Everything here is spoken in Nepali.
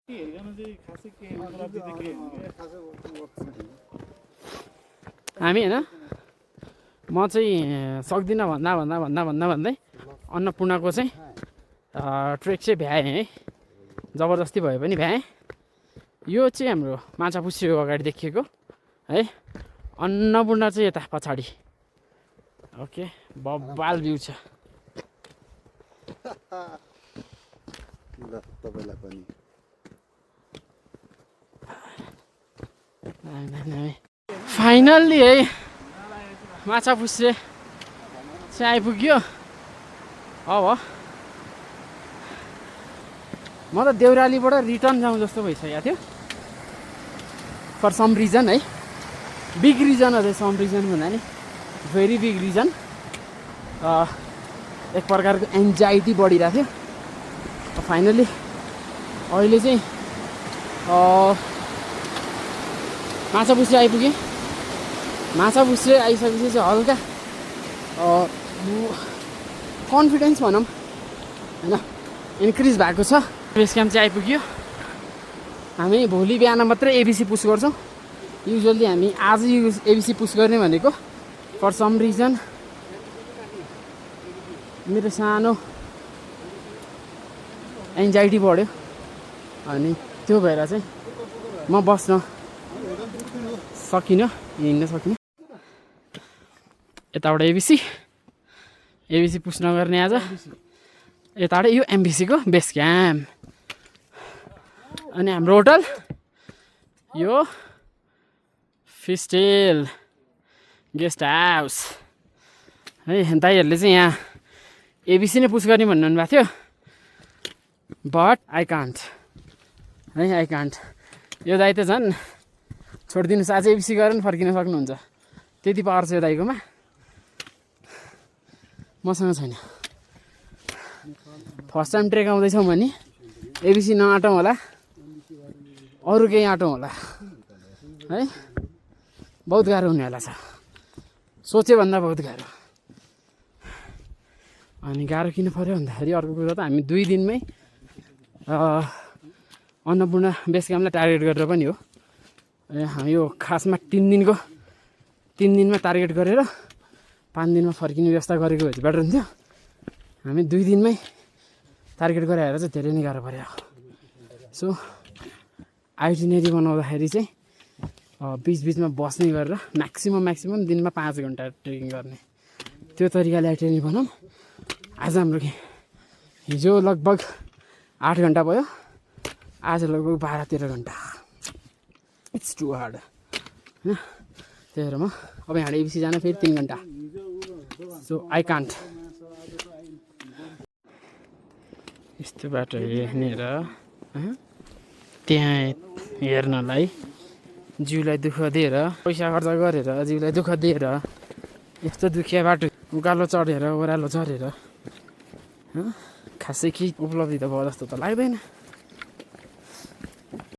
हामी होइन म चाहिँ सक्दिनँ भन्दै अन्नपूर्णको चाहिँ ट्रेक चाहिँ भ्याएँ है, जबरजस्ती भए पनि भ्याएँ। यो चाहिँ हाम्रो माछापुच्छ्रेको अगाडि देखिएको है, अन्नपूर्ण चाहिँ यता पछाडि। ओके, बब्बाल भ्यू छ। फाइनल्ली है माछापुच्छ्रे चाहिँ आइपुग्यो। अब म त देउरालीबाट रिटर्न जाउँ जस्तो भइसकेको थियो फर सम रिजन है, बिग रिजन अझै सम रिजन भन्दा नि भेरी बिग रिजन। एक प्रकारको एन्जाइटी बढिरहेको थियो। फाइनली अहिले चाहिँ माछापुच्छ्रे आइपुगेँ। माछापुच्छ्रे आइसकेपछि चाहिँ हल्का कन्फिडेन्स भनौँ होइन इन्क्रिज भएको छ। बेस क्याम्प चाहिँ आइपुग्यो। हामी भोलि बिहान मात्रै एबिसी पुस गर्छौँ। युजुअली हामी आज एबिसी पुस गर्ने भनेको फर सम रिजन मेरो सानो एन्जाइटी बढ्यो अनि त्यो भएर चाहिँ म बस्न सकिनँ, हिँड्न सकिनँ। यताबाट एबिसी पुस नगर्ने आज। यताबाट यो एमबिसीको बेस क्याम्प अनि हाम्रो होटल यो फिस्टेल गेस्ट हाउस है। दाइहरूले चाहिँ यहाँ एबिसी नै पुस गर्ने भन्नु भएको थियो, बट आई कान्ट है, आई कान्ट। यो दाइ त झन् छोडिदिनुहोस्, आज एबिसी गरेर फर्किन सक्नुहुन्छ, त्यति पावर छ यो दाइकोमा, मसँग छैन। फर्स्ट टाइम ट्रेक आउँदैछौँ भने एबिसी नआँटौँ होला, अरू केही आँटौँ होला है। बहुत गाह्रो हुनेवाला छ, सोचे भन्दा बहुत गाह्रो। अनि गाह्रो किन पऱ्यो भन्दाखेरि अर्को कुरा त हामी 2 दिनमै अन्नपूर्ण बेस क्याम्पलाई टार्गेट गरेर पनि हो। हामी यो खासमा 3 दिनमा टार्गेट गरेर 5 दिनमा फर्किने व्यवस्था गरेको भए चाहिँ बेटर हुन्थ्यो। हामी 2 दिनमै टार्गेट गराएर चाहिँ धेरै नै गाह्रो पऱ्यो। सो आइटिनेरी बनाउँदाखेरि चाहिँ बिचबिचमा बस्ने गरेर म्याक्सिमम दिनमा 5 घन्टा ट्रेकिङ गर्ने त्यो तरिकाले आइटिनेरी बनाऊँ। आज हाम्रो हिजो लगभग 8 घन्टा भयो, आज लगभग 12-13 घन्टा। इट्स टु हार्ड होइन। त्यही भएर म अब यहाँ एबिसी जान फेरि 3 घन्टा। So I can't. यस्तो बाटो हेर्नेर त्यहाँ हेर्नलाई जिउलाई दुःख दिएर पैसा खर्च गरेर जिउलाई दुःख दिएर यस्तो दुखिया बाटो उकालो चढेर ओह्रालो झरेर खासै केही उपलब्धि त भयो जस्तो त लाग्दैन।